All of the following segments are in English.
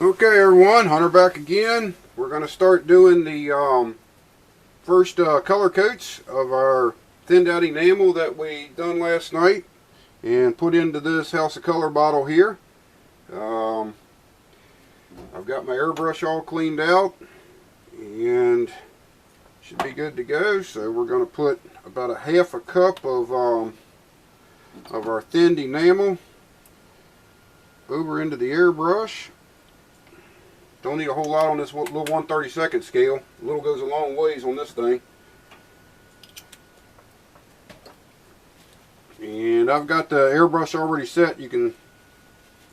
Okay everyone, Hunter back again. We're going to start doing the first color coats of our thinned out enamel that we done last night and put into this House of Color bottle here. I've got my airbrush all cleaned out and should be good to go. So we're going to put about a half a cup of our thinned enamel over into the airbrush. Don't need a whole lot on this little 1/32 scale. A little goes a long ways on this thing. And I've got the airbrush already set. You can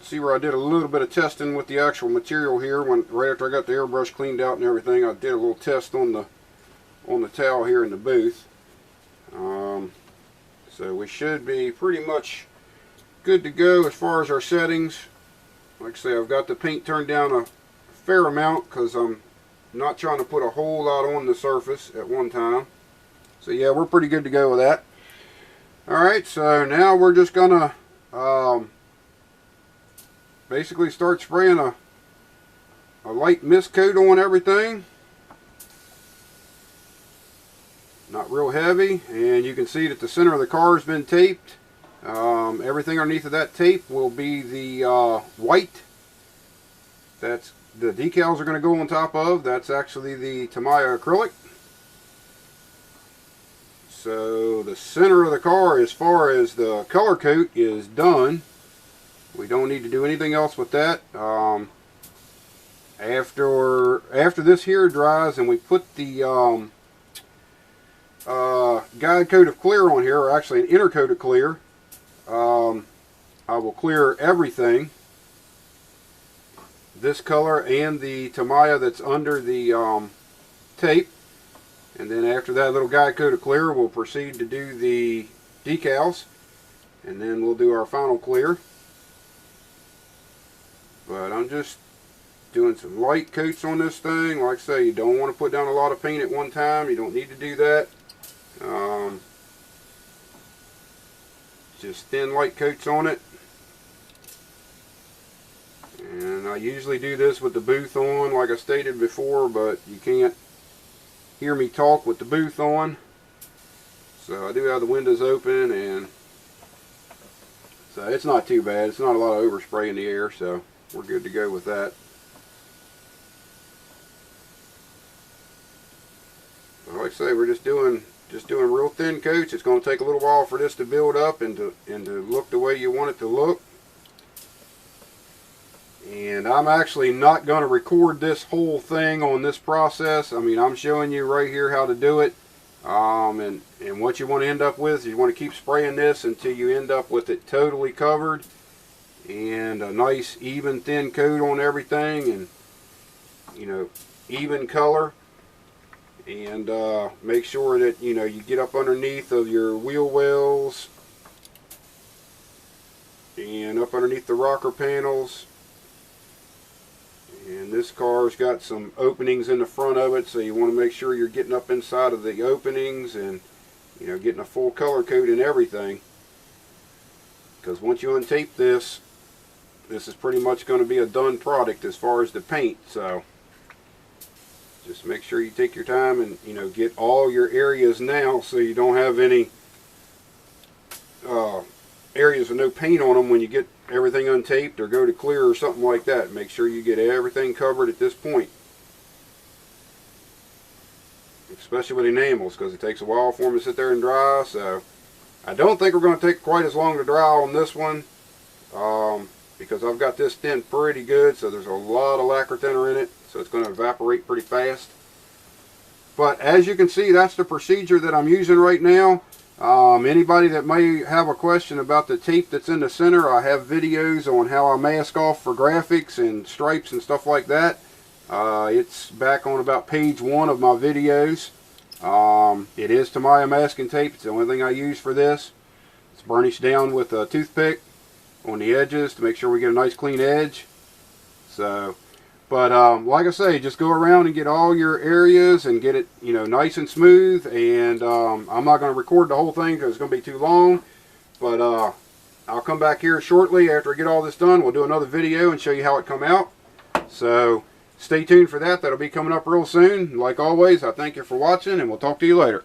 see where I did a little bit of testing with the actual material here. Right after I got the airbrush cleaned out and everything, I did a little test on the towel here in the booth. So we should be pretty much good to go as far as our settings. Like I say, I've got the paint turned down a fair amount because I'm not trying to put a whole lot on the surface at one time. So yeah, we're pretty good to go with that. Alright, so now we're just gonna basically start spraying a light mist coat on everything. Not real heavy, and you can see that the center of the car has been taped. Everything underneath of that tape will be the white. That's the decals are going to go on top of. That's actually the Tamiya acrylic. So the center of the car, as far as the color coat, is done. We don't need to do anything else with that. After this here dries and we put the guide coat of clear on here, or actually an inner coat of clear, I will clear everything, this color and the Tamiya that's under the tape, and then after that little guide coat of clear we'll proceed to do the decals, and then we'll do our final clear. But I'm just doing some light coats on this thing. Like I say, you don't want to put down a lot of paint at one time. You don't need to do that. Just thin light coats on it. And I usually do this with the booth on, like I stated before, but you can't hear me talk with the booth on. So I do have the windows open, and so it's not too bad. It's not a lot of overspray in the air, so we're good to go with that. Like I say, we're just doing real thin coats. It's going to take a little while for this to build up and to look the way you want it to look. And I'm actually not going to record this whole thing on this process. I mean, I'm showing you right here how to do it. And what you want to end up with is you want to keep spraying this until you end up with it totally covered and a nice even thin coat on everything, and even color. And make sure that you get up underneath of your wheel wells and up underneath the rocker panels. And this car's got some openings in the front of it, so you want to make sure you're getting up inside of the openings and getting a full color coat and everything. Because once you untape this is pretty much going to be a done product as far as the paint. So just make sure you take your time and get all your areas now, so you don't have any areas with no paint on them when you get everything untaped or go to clear or something like that. Make sure you get everything covered at this point, especially with enamels, because it takes a while for them to sit there and dry. So I don't think we're going to take quite as long to dry on this one, because I've got this thinned pretty good, so there's a lot of lacquer thinner in it, so it's going to evaporate pretty fast. But as you can see, that's the procedure that I'm using right now. Anybody that may have a question about the tape that's in the center, I have videos on how I mask off for graphics and stripes and stuff like that. It's back on about page 1 of my videos. It is Tamiya masking tape. It's the only thing I use for this. It's burnished down with a toothpick on the edges to make sure we get a nice clean edge. So, but like I say, just go around and get all your areas and get it nice and smooth. And I'm not going to record the whole thing because it's going to be too long, but I'll come back here shortly after I get all this done. We'll do another video and show you how it come out. So stay tuned for that. That'll be coming up real soon. Like always, I thank you for watching, and we'll talk to you later.